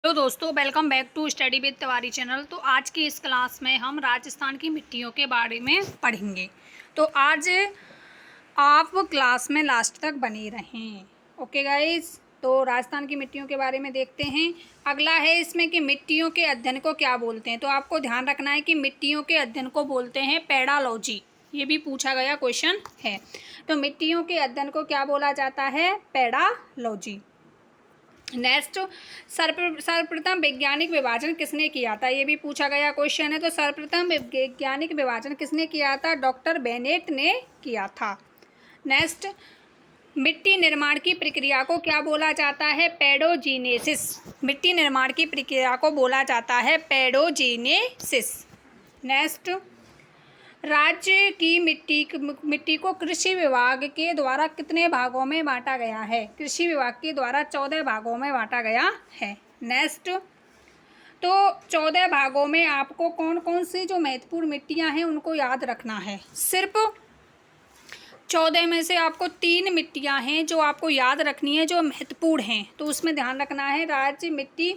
तो दोस्तों welcome back to study with Tiwari channel. तो आज की इस क्लास में हम राजस्थान की मिट्टियों के बारे में पढ़ेंगे। तो आज आप क्लास में लास्ट तक बने रहें। ओके गाइस, तो राजस्थान की मिट्टियों के बारे में देखते हैं। अगला है इसमें कि मिट्टियों के अध्ययन को क्या बोलते हैं। तो आपको ध्यान रखना है कि मिट्टियों के अध्ययन को बोलते हैं पेडालॉजी। ये भी पूछा गया क्वेश्चन है। तो मिट्टियों के अध्ययन को क्या बोला जाता है? पेडालॉजी। नेक्स्ट, सर्वप्रथम वैज्ञानिक विभाजन किसने किया था? ये भी पूछा गया क्वेश्चन है। तो सर्वप्रथम वैज्ञानिक विभाजन किसने किया था? डॉक्टर बेनेट ने किया था। नेक्स्ट, मिट्टी निर्माण की प्रक्रिया को क्या बोला जाता है? पेडोजीनेसिस। मिट्टी निर्माण की प्रक्रिया को बोला जाता है पेडोजीनेसिस। नेक्स्ट, राज्य की मिट्टी को कृषि विभाग के द्वारा कितने भागों में बांटा गया है? कृषि विभाग के द्वारा 14 भागों में बांटा गया है। नेक्स्ट, तो 14 भागों में आपको कौन कौन सी जो महत्वपूर्ण मिट्टियां हैं उनको याद रखना है। सिर्फ 14 में से आपको 3 मिट्टियां हैं जो आपको याद रखनी है, जो महत्वपूर्ण हैं। तो उसमें ध्यान रखना है। राज्य मिट्टी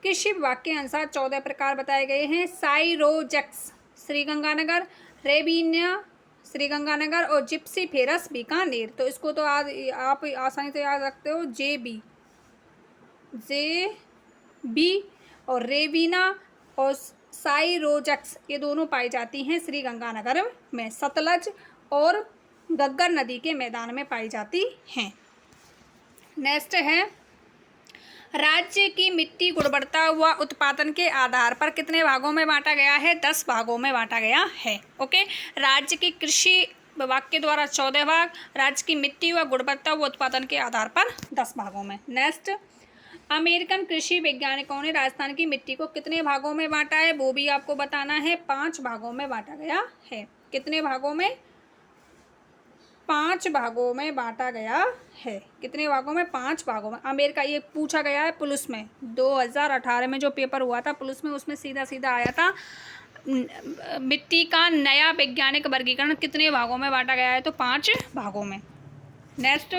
कृषि विभाग के अनुसार 14 प्रकार बताए गए हैं। साइरोजक्स श्रीगंगानगर, रेबिनिया श्रीगंगानगर और जिप्सीफेरस बीकानेर। तो इसको तो आप आसानी से याद रखते हो। जे बी और रेबिना और साइरोजक्स, ये दोनों पाई जाती हैं श्रीगंगानगर में। सतलज और गग्गर नदी के मैदान में पाई जाती हैं। नेक्स्ट है, राज्य की मिट्टी गुणवत्ता व उत्पादन के आधार पर कितने भागों में बांटा गया है? 10 भागों में बांटा गया है। ओके, राज्य की कृषि विभाग के द्वारा 14 भाग, राज्य की मिट्टी व गुणवत्ता व उत्पादन के आधार पर 10 भागों में। नेक्स्ट, अमेरिकन कृषि वैज्ञानिकों ने राजस्थान की मिट्टी को कितने भागों में बांटा है? वो भी आपको बताना है। 5 भागों में बांटा गया है। कितने भागों में? 5 भागों में बांटा गया है। कितने भागों में? 5 भागों में। अमेरिका, ये पूछा गया है पुलिस में 2018 में जो पेपर हुआ था पुलिस में, उसमें सीधा सीधा आया था मिट्टी का नया वैज्ञानिक वर्गीकरण कितने भागों में बांटा गया है? तो 5 भागों में। नेक्स्ट,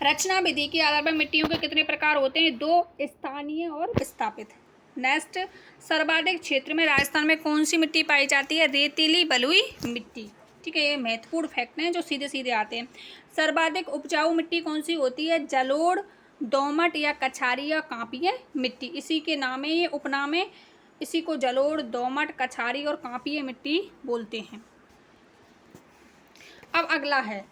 रचना विधि के आधार पर मिट्टियों के कितने प्रकार होते हैं? 2, स्थानीय और विस्थापित। नेक्स्ट, सर्वाधिक क्षेत्र में राजस्थान में कौन सी मिट्टी पाई जाती है? रेतीली बलुई मिट्टी। ठीक है, ये महत्वपूर्ण फैक्ट हैं जो सीधे सीधे आते हैं। सर्वाधिक उपजाऊ मिट्टी कौन सी होती है? जलोढ़, दोमट या कछारी या कांपीय मिट्टी। इसी के नाम है, ये उपनाम है। इसी को जलोढ़, दोमट, कछारी और कांपीय मिट्टी बोलते हैं। अब अगला है,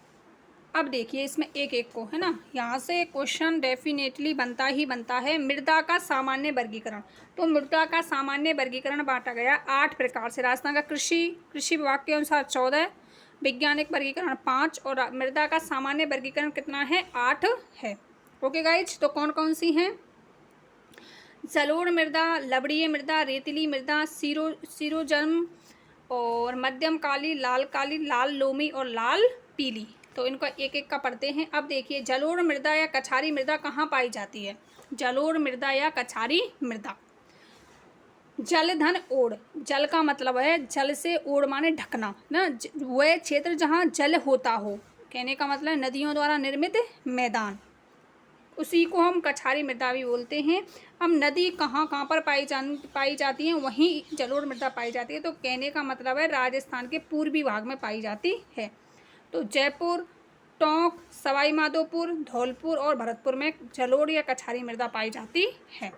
अब देखिए इसमें एक एक को है ना, यहाँ से क्वेश्चन डेफिनेटली बनता ही बनता है। मृदा का सामान्य वर्गीकरण। तो मृदा का सामान्य वर्गीकरण बांटा गया 8 प्रकार से। राजस्थान का कृषि विभाग के अनुसार 14, वैज्ञानिक वर्गीकरण 5 और मृदा का सामान्य वर्गीकरण कितना है? 8 है। ओके गाइज, तो कौन कौन सी हैं? जलोढ़ मृदा, लवणीय मृदा, रेतीली मृदा, सीरोजर्म और मध्यम काली, लाल काली, लाल लोमी और लाल पीली। तो इनको एक एक का पढ़ते हैं। अब देखिए, जलोढ़ मृदा या कछारी मृदा कहाँ पाई जाती है? जलोढ़ मृदा या कछारी मृदा। जलधन ओढ़, जल का मतलब है जल से ओढ़ माने ढकना ना, वह क्षेत्र जहाँ जल होता हो। कहने का मतलब नदियों द्वारा निर्मित मैदान, उसी को हम कछारी मृदा भी बोलते हैं। हम नदी कहाँ कहाँ पर पाई जाती हैं, वहीं जलोढ़ मृदा पाई जाती है। तो कहने का मतलब है राजस्थान के पूर्वी भाग में पाई जाती है। तो जयपुर, टोंक, सवाई माधोपुर, धौलपुर और भरतपुर में जलोढ़ या कछारी मृदा पाई जाती है।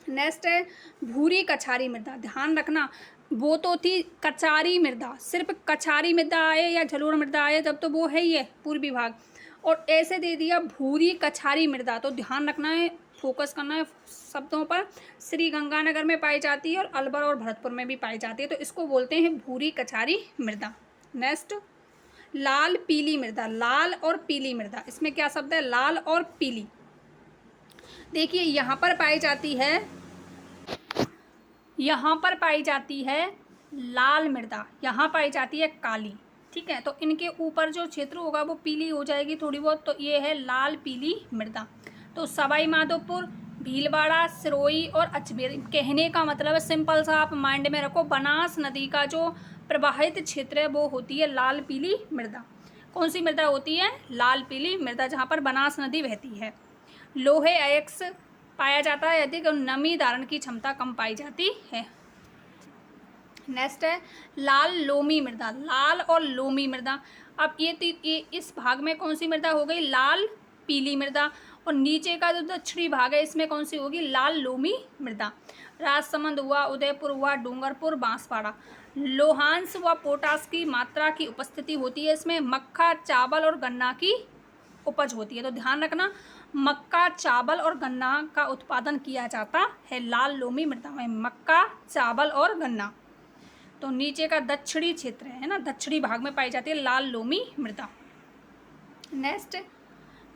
नेक्स्ट है भूरी कछारी मृदा। ध्यान रखना, वो तो थी कछारी मृदा, सिर्फ कछारी मृदा आए या जलोढ़ मृदा आए तब तो वो है ही है पूर्वी भाग, और ऐसे दे दिया भूरी कछारी मृदा। तो ध्यान रखना है, फोकस करना है शब्दों पर। श्रीगंगानगर में पाई जाती है और अलवर और भरतपुर में भी पाई जाती है। तो इसको बोलते हैं भूरी कछारी मृदा। नेक्स्ट, लाल पीली मृदा। लाल और पीली मृदा, इसमें क्या शब्द है? लाल और पीली। देखिए यहाँ पर पाई जाती है, यहाँ पर पाई जाती है लाल मृदा, यहाँ पाई जाती है काली। ठीक है, तो इनके ऊपर जो क्षेत्र होगा वो पीली हो जाएगी थोड़ी बहुत। तो ये है लाल पीली मृदा। तो सवाई माधोपुर, भीलवाड़ा, सिरोही और अजमेर। कहने का मतलब है सिंपल सा, आप माइंड में रखो, बनास नदी का जो प्रवाहित क्षेत्र है वो होती है लाल पीली मृदा। कौन सी मृदा होती है? लाल पीली मृदा, जहाँ पर बनास नदी बहती है। लोहे अयस्क पाया जाता है यदि नमी धारण की क्षमता कम पाई जाती है। नेक्स्ट है लाल लोमी मृदा, लाल और लोमी मृदा। अब ये इस भाग में कौन सी मृदा हो गई, लाल पीली मृदा, और नीचे का जो दक्षिणी भाग है इसमें कौन सी होगी, लाल लोमी मृदा। राजसमंद हुआ, उदयपुर हुआ, डूंगरपुर, बांसवाड़ा। लोहांश व पोटास की मात्रा की उपस्थिति होती है इसमें। मक्का, चावल और गन्ना की उपज होती है। तो ध्यान रखना, मक्का, चावल और गन्ना का उत्पादन किया जाता है लाल लोमी मृदा में, मक्का, चावल और गन्ना। तो नीचे का दक्षिणी क्षेत्र है ना, दक्षिणी भाग में पाई जाती है लाल लोमी मृदा। नेक्स्ट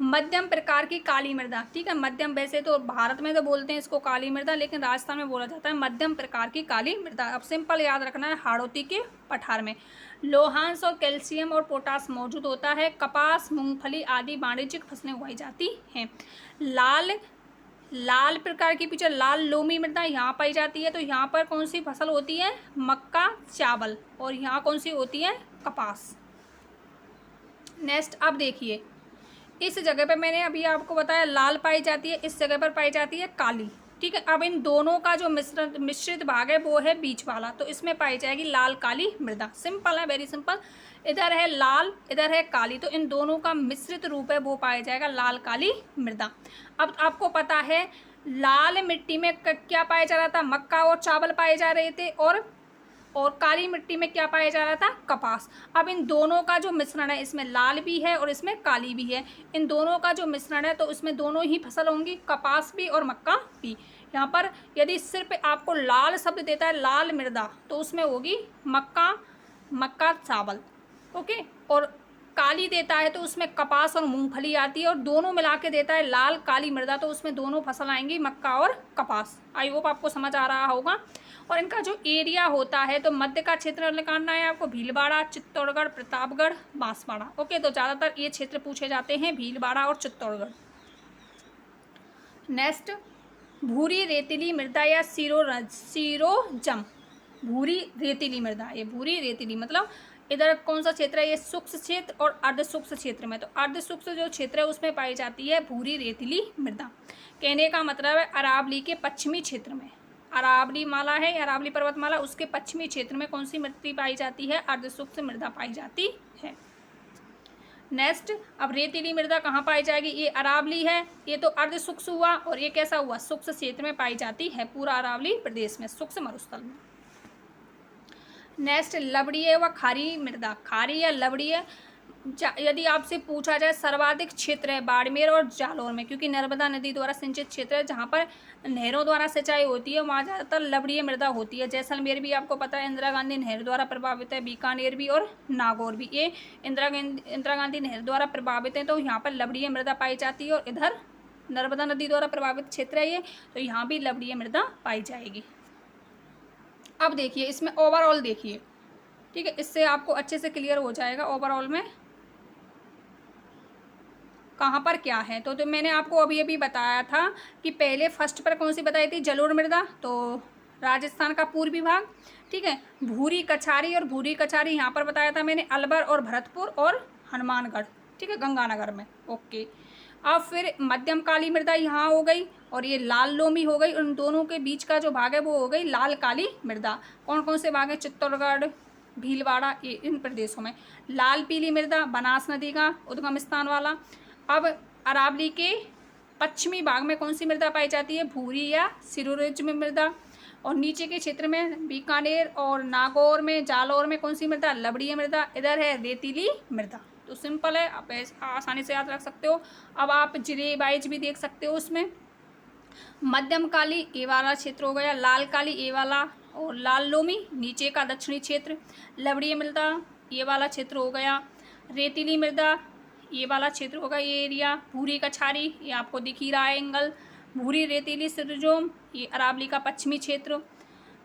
मध्यम प्रकार की काली मृदा। ठीक है, मध्यम, वैसे तो भारत में तो बोलते हैं इसको काली मृदा, लेकिन राजस्थान में बोला जाता है मध्यम प्रकार की काली मृदा। अब सिंपल याद रखना है, हाड़ौती के पठार में लोहांश और कैल्शियम और पोटास मौजूद होता है। कपास, मूंगफली आदि वाणिज्यिक फसलें उगाई जाती हैं। लाल प्रकार की पिक्चर लाल लोमी मृदा यहाँ पाई जाती है। तो यहाँ पर कौन सी फसल होती है, मक्का, चावल, और यहाँ कौन सी होती है, कपास। नेक्स्ट अब देखिए, इस जगह पे मैंने अभी आपको बताया लाल पाई जाती है, इस जगह पर पाई जाती है काली। ठीक है, अब इन दोनों का जो मिश्रित भाग है वो है बीच वाला, तो इसमें पाई जाएगी लाल काली मृदा। सिंपल है, वेरी सिंपल। इधर है लाल, इधर है काली, तो इन दोनों का मिश्रित रूप है वो पाया जाएगा लाल काली मृदा। अब आपको पता है लाल मिट्टी में क्या पाया जा रहा था, मक्का और चावल पाए जा रहे थे, और काली मिट्टी में क्या पाया जा रहा था, कपास। अब इन दोनों का जो मिश्रण है, इसमें लाल भी है और इसमें काली भी है, इन दोनों का जो मिश्रण है तो इसमें दोनों ही फसल होंगी, कपास भी और मक्का भी। यहाँ पर यदि सिर्फ आपको लाल शब्द देता है लाल मृदा, तो उसमें होगी मक्का चावल, ओके, और काली देता है तो उसमें कपास और मूंगफली आती है, और दोनों मिला के देता है लाल काली मृदा, तो उसमें दोनों फसल आएंगी, मक्का और कपास। आई होप आपको समझ आ रहा होगा। और इनका जो एरिया होता है, तो मध्य का क्षेत्र निकालना है आपको, भीलवाड़ा, चित्तौड़गढ़, प्रतापगढ़, बांसवाड़ा। ओके, तो ज़्यादातर ये क्षेत्र पूछे जाते हैं, भीलवाड़ा और चित्तौड़गढ़। नेक्स्ट भूरी रेतीली मृदा या सीरोजम। भूरी रेतीली मृदा, ये भूरी रेतीली मतलब इधर कौन सा क्षेत्र है, ये शुष्क क्षेत्र और अर्ध शुष्क क्षेत्र में। तो अर्ध शुष्क जो क्षेत्र है उसमें पाई जाती है भूरी रेतीली मृदा। कहने का मतलब है अरावली के पश्चिमी क्षेत्र में, अरावली माला है, अरावली पर्वतमाला, उसके पश्चिमी क्षेत्र में कौन सी मिट्टी पाई जाती है, अर्ध शुष्क मृदा पाई जाती है। नेक्स्ट अब रेतीली मृदा कहाँ पाई जाएगी, ये अरावली है, ये तो अर्ध शुष्क हुआ, और ये कैसा हुआ, शुष्क क्षेत्र में पाई जाती है, पूरा अरावली प्रदेश में, शुष्क मरुस्थल में। नेक्स्ट लवणीय व खारी मृदा। खारी या लवणीय यदि आपसे पूछा जाए, सर्वाधिक क्षेत्र है बाड़मेर और जालौर में, क्योंकि नर्मदा नदी द्वारा सिंचित क्षेत्र है, जहाँ पर नहरों द्वारा सिंचाई होती है, वहाँ ज़्यादातर लवणीय मृदा होती है। जैसलमेर भी आपको पता है इंदिरा गांधी नहर द्वारा प्रभावित है, बीकानेर भी और नागौर भी, ये इंदिरा गांधी नहर द्वारा प्रभावित है, तो यहाँ पर लवणीय मृदा पाई जाती है। और इधर नर्मदा नदी द्वारा प्रभावित क्षेत्र है ये, तो यहाँ भी लवणीय मृदा पाई जाएगी। अब देखिए इसमें ओवरऑल देखिए, ठीक है, इससे आपको अच्छे से क्लियर हो जाएगा ओवरऑल में कहाँ पर क्या है। तो मैंने आपको अभी बताया था कि पहले फर्स्ट पर कौन सी बताई थी, जलोढ़ मृदा, तो राजस्थान का पूर्वी भाग। ठीक है, भूरी कछारी, और भूरी कछारी यहाँ पर बताया था मैंने अलवर और भरतपुर और हनुमानगढ़, ठीक है, गंगानगर में। ओके, अब फिर मध्यम काली मृदा यहाँ हो गई, और ये लाल लोमी हो गई, उन दोनों के बीच का जो भाग है वो हो गई लाल काली मृदा। कौन कौन से भाग हैं, चित्तौड़गढ़, भीलवाड़ा, ये इन प्रदेशों में। लाल पीली मृदा बनास नदी का उद्गम स्थान वाला। अब अरावली के पश्चिमी भाग में कौन सी मृदा पाई जाती है, भूरी या सीरोजम मृदा। और नीचे के क्षेत्र में बीकानेर और नागौर में, जालौर में कौन सी मृदा, लवणीय मृदा। इधर है रेतीली मृदा। तो सिंपल है, आप आसानी से याद रख सकते हो। अब आप जिले वाइज भी देख सकते हो उसमें। मध्यम काली ए वाला क्षेत्र हो गया, लाल काली ए वाला, और लाल लोमी नीचे का दक्षिणी क्षेत्र। लवणीय मृदा ये वाला क्षेत्र हो गया, रेतीली मृदा ये वाला क्षेत्र होगा, ये एरिया। भूरी कछारी ये आपको दिख ही रहा है एंगल। भूरी रेतीली सीरोजम ये अरावली का पश्चिमी क्षेत्र।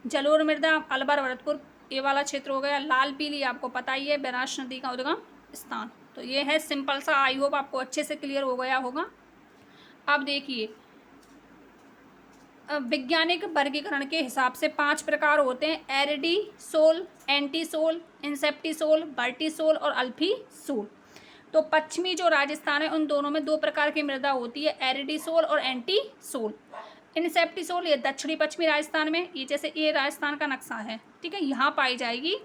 जलोढ़ मृदा अलवर भरतपुर ये वाला क्षेत्र हो गया। लाल पीली आपको पता ही है बनास नदी का उद्गम स्थान। तो ये है सिंपल सा, आई होप आपको अच्छे से क्लियर हो गया होगा। अब देखिए वैज्ञानिक वर्गीकरण के हिसाब से 5 प्रकार होते हैं, aridisol, entisol, inceptisol, vertisol और अल्फी सोल। तो पश्चिमी जो राजस्थान है उन दोनों में 2 प्रकार की मृदा होती है, एरिडीसोल और एंटीसोल। इनसेप्टिसोल ये दक्षिणी पश्चिमी राजस्थान में, ये जैसे ये राजस्थान का नक्शा है, ठीक है, यहाँ पाई जाएगी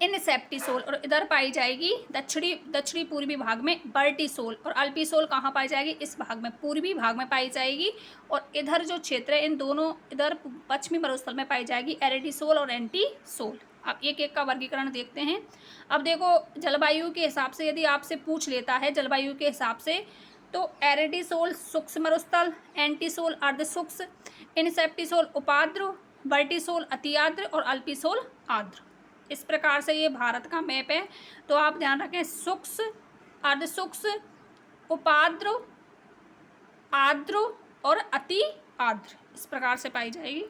इनसेप्टिसोल, और इधर पाई जाएगी दक्षिणी पूर्वी भाग में बर्टिसोल, और अल्पिसोल कहाँ पाई जाएगी, इस भाग में पूर्वी भाग में पाई जाएगी। और इधर जो क्षेत्र है इन दोनों, इधर पश्चिमी मरुस्थल में पाई जाएगी एरिडीसोल और एंटीसोल। अब एक एक का वर्गीकरण देखते हैं। अब देखो जलवायु के हिसाब से यदि आपसे पूछ लेता है जलवायु के हिसाब से, तो एरिडीसोल शुष्क मरुस्थल, एंटीसोल अर्ध शुष्क, इनसेप्टिसोल उपाद्र, बर्टिसोल अति आर्द्र और अल्पिसोल आर्द्र। इस प्रकार से ये भारत का मैप है। तो आप ध्यान रखें, शुष्क, अर्ध शुष्क, उपाद्र, आर्द्र और अति आर्द्र इस प्रकार से पाई जाएगी।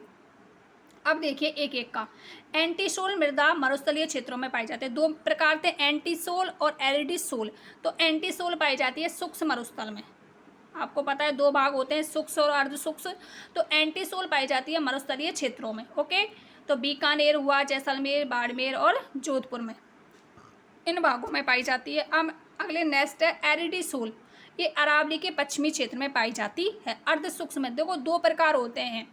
अब देखिए एक एक का। एंटीसोल मृदा मरुस्थलीय क्षेत्रों में पाई जाती है। 2 प्रकार थे, एंटीसोल और एरिडीसोल। तो एंटीसोल पाई जाती है शुष्क मरुस्थल में, आपको पता है 2 भाग होते हैं, शुष्क और अर्ध शुष्क। तो एंटीसोल पाई जाती है मरुस्थलीय क्षेत्रों में। ओके, तो बीकानेर हुआ, जैसलमेर, बाड़मेर और जोधपुर में, इन भागों में पाई जाती है। अब अगले नेक्स्ट है एरिडीसोल, ये अरावली के पश्चिमी क्षेत्र में पाई जाती है। अर्ध शुष्क में देखो 2 प्रकार होते हैं,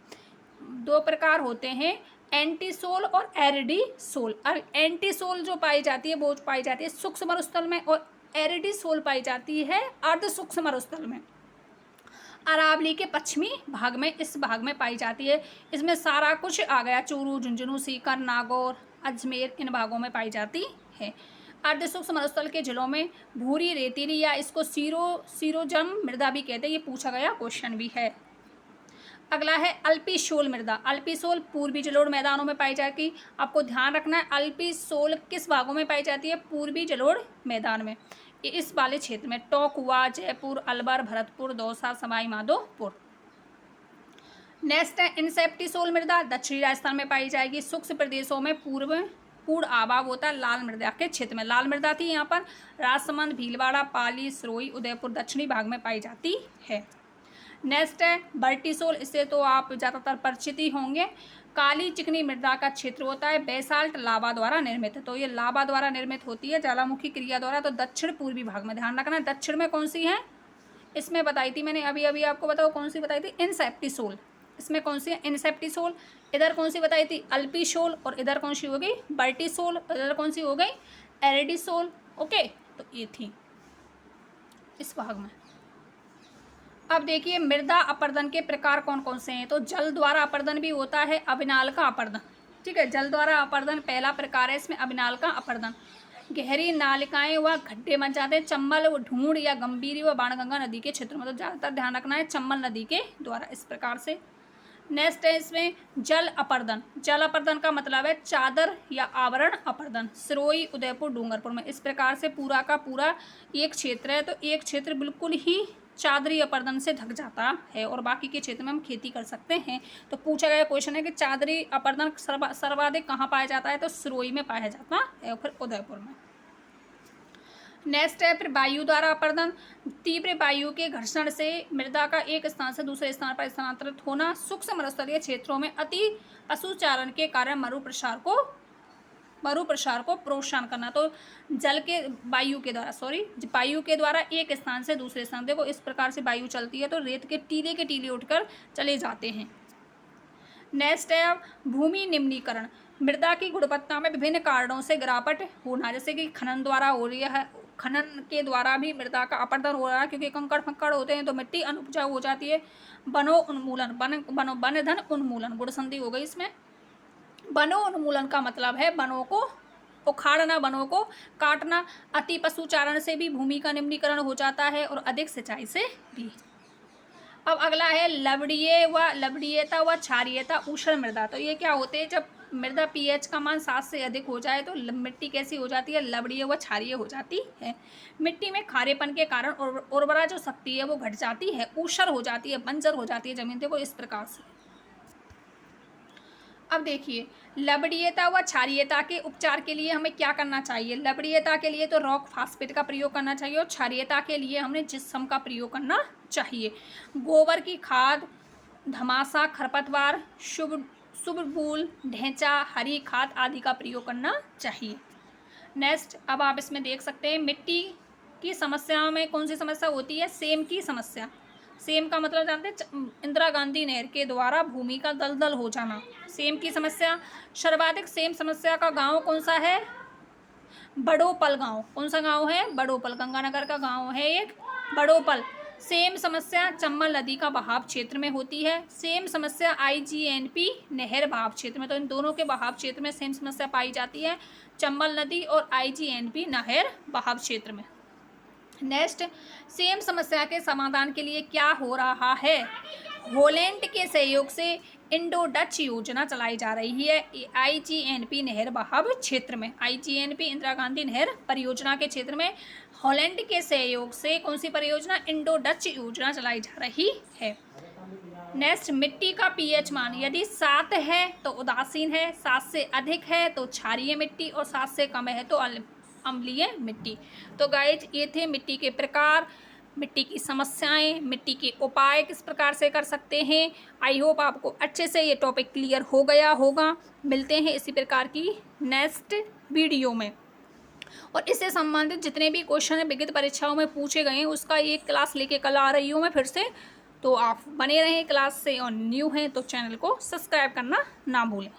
2 प्रकार होते हैं, एंटीसोल और एरिडीसोल। और एंटीसोल जो पाई जाती है वो पाई जाती है शुष्क मरुस्थल में, और एरिडीसोल पाई जाती है अर्ध शुष्क मरुस्थल में, अरावली के पश्चिमी भाग में, इस भाग में पाई जाती है। इसमें सारा कुछ आ गया, चूरू, झुंझुनू, सीकर, नागौर, अजमेर, इन भागों में पाई जाती है। अर्ध शुष्क मरुस्थल के जिलों में भूरी रेतीली या इसको सीरोजम मृदा भी कहते हैं, ये पूछा गया क्वेश्चन भी है। अगला है अल्पिसोल मृदा। अल्पिसोल पूर्वी जलोढ़ मैदानों में पाई जाएगी। आपको ध्यान रखना है अल्पिसोल किस भागों में पाई जाती है, पूर्वी जलोढ़ मैदान में, इस वाले क्षेत्र में, टोंक हुआ, जयपुर, अलवर, भरतपुर, दौसा, सवाई माधोपुर। नेक्स्ट है इनसेप्टिसोल मृदा, दक्षिणी राजस्थान में पाई जाएगी। शुष्क प्रदेशों में पूर्ण आभाव होता है लाल मृदा के क्षेत्र में। लाल मृदा थी यहाँ पर, राजसमंद, भीलवाड़ा, पाली, सिरोही, उदयपुर दक्षिणी भाग में पाई जाती है। नेक्स्ट है बर्टिसोल, इससे तो आप ज़्यादातर परिचित ही होंगे। काली चिकनी मृदा का क्षेत्र होता है, बेसाल्ट लावा द्वारा निर्मित है। तो ये लावा द्वारा निर्मित होती है, ज्वालामुखी क्रिया द्वारा। तो दक्षिण पूर्वी भाग में ध्यान रखना है। दक्षिण में कौन सी है, इसमें बताई थी मैंने अभी आपको, बताओ कौन सी बताई थी, इनसेप्टिसोल। इसमें कौन सी है, इनसेप्टिसोल। इधर कौन सी बताई थी, अल्पिसोल। और इधर कौन सी हो गई, बर्टिसोल। इधर कौन सी हो गई, एरिडीसोल। ओके, तो ये थी इस भाग में। अब देखिए मृदा अपर्दन के प्रकार कौन कौन से हैं। तो जल द्वारा अपर्दन भी होता है, अविनाल का अपर्दन, ठीक है। जल द्वारा अपर्दन पहला प्रकार है, इसमें अविनाल का अपर्दन। गहरी नालिकाएं व गड्ढे बन जाते हैं चंबल, ढूंढ या गंभीरी व बाणगंगा नदी के क्षेत्र में। तो ज़्यादातर ध्यान रखना है चंबल नदी के द्वारा, इस प्रकार से। नेक्स्ट है इसमें जल अपर्दन। जल अपर्दन का मतलब है चादर या आवरण अपर्दन, सिरोही, उदयपुर, डूंगरपुर में। इस प्रकार से पूरा का पूरा एक क्षेत्र है, तो एक क्षेत्र बिल्कुल ही चादरी अपर्दन से ढक जाता है, और बाकी के क्षेत्र में हम खेती कर सकते हैं। तो पूछा गया क्वेश्चन है कि चादरी अपर्दन सर्वाधिक कहाँ पाया जाता है, तो सिरोही में पाया जाता है, और फिर उदयपुर में। नेक्स्ट है फिर वायु द्वारा अपर्दन। तीव्र वायु के घर्षण से मृदा का एक स्थान से दूसरे स्थान पर स्थानांतरित होना। सूक्ष्म मरुस्थलीय क्षेत्रों में अति पशुचारण के कारण मरुप्रसार को प्रोत्साहन करना। तो वायु के द्वारा एक स्थान से दूसरे स्थान, देखो इस प्रकार से वायु चलती है, तो रेत के टीले उठकर चले जाते हैं। नेक्स्ट है अब भूमि निम्नीकरण। मृदा की गुणवत्ता में विभिन्न कारणों से गिरावट होना, जैसे कि खनन द्वारा हो रही है, खनन के द्वारा भी मृदा का अपर्दन हो रहा है, क्योंकि कंकड़ फक्कड़ होते हैं तो मिट्टी अनुपजाऊ हो जाती है। वन धन उन्मूलन, गुण संधि हो गई इसमें। वनोन्मूलन का मतलब है वनों को उखाड़ना, वनों को काटना। अति पशुचारण से भी भूमि का निम्नीकरण हो जाता है, और अधिक सिंचाई से भी। अब अगला है लवणीयता व क्षारीयता ऊष्ण मृदा। तो ये क्या होते हैं, जब मृदा पीएच का मान 7 से अधिक हो जाए तो मिट्टी कैसी हो जाती है, लवणीय व क्षारीय हो जाती है। मिट्टी में खारेपन के कारण उर्वरा जो शक्ति है वो घट जाती है, ऊषर हो जाती है, बंजर हो जाती है जमीन। देखो इस प्रकार से। अब देखिए लवणीयता व क्षारीयता के उपचार के लिए हमें क्या करना चाहिए। लवणीयता के लिए तो रॉक फास्फेट का प्रयोग करना चाहिए, और क्षारीयता के लिए हमने जिप्सम का प्रयोग करना चाहिए। गोबर की खाद, धमासा, खरपतवार, शुभबूल, ढेंचा, हरी खाद आदि का प्रयोग करना चाहिए। नेक्स्ट, अब आप इसमें देख सकते हैं मिट्टी की समस्या में कौन सी समस्या होती है? सेम की समस्या। सेम का मतलब जानते हैं? इंदिरा गांधी नहर के द्वारा भूमि का दलदल हो जाना, सेम की समस्या। सर्वाधिक सेम समस्या का गांव कौन सा है? बड़ोपल गांव। कौन सा गांव है? बड़ोपल, गंगानगर का गांव है एक बड़ोपल। सेम समस्या चंबल नदी का बहाव क्षेत्र में होती है। सेम समस्या IGNP नहर बहाव क्षेत्र में। तो इन दोनों के बहाव क्षेत्र में सेम समस्या पाई जाती है, चंबल नदी और IGNP नहर बहाव क्षेत्र में। नेक्स्ट, सेम समस्या के समाधान के लिए क्या हो रहा है? हॉलैंड के सहयोग से इंडो डच योजना चलाई जा रही है IGNP नहर बहाव क्षेत्र में। IGNP इंदिरा गांधी नहर परियोजना के क्षेत्र में हॉलैंड के सहयोग से कौन सी परियोजना? इंडो डच योजना चलाई जा रही है। नेक्स्ट, मिट्टी का pH मान यदि 7 है तो उदासीन है, 7 से अधिक है तो क्षारीय मिट्टी और 7 से कम है तो अम्लीय मिट्टी। तो गाइज ये थे मिट्टी के प्रकार, मिट्टी की समस्याएं, मिट्टी के उपाय किस प्रकार से कर सकते हैं। आई होप आपको अच्छे से ये टॉपिक क्लियर हो गया होगा। मिलते हैं इसी प्रकार की नेक्स्ट वीडियो में। और इससे संबंधित जितने भी क्वेश्चन विगत परीक्षाओं में पूछे गए हैं उसका एक क्लास लेके कल आ रही हूँ मैं फिर से। तो आप बने रहें क्लास से, और न्यू हैं तो चैनल को सब्सक्राइब करना ना भूलें।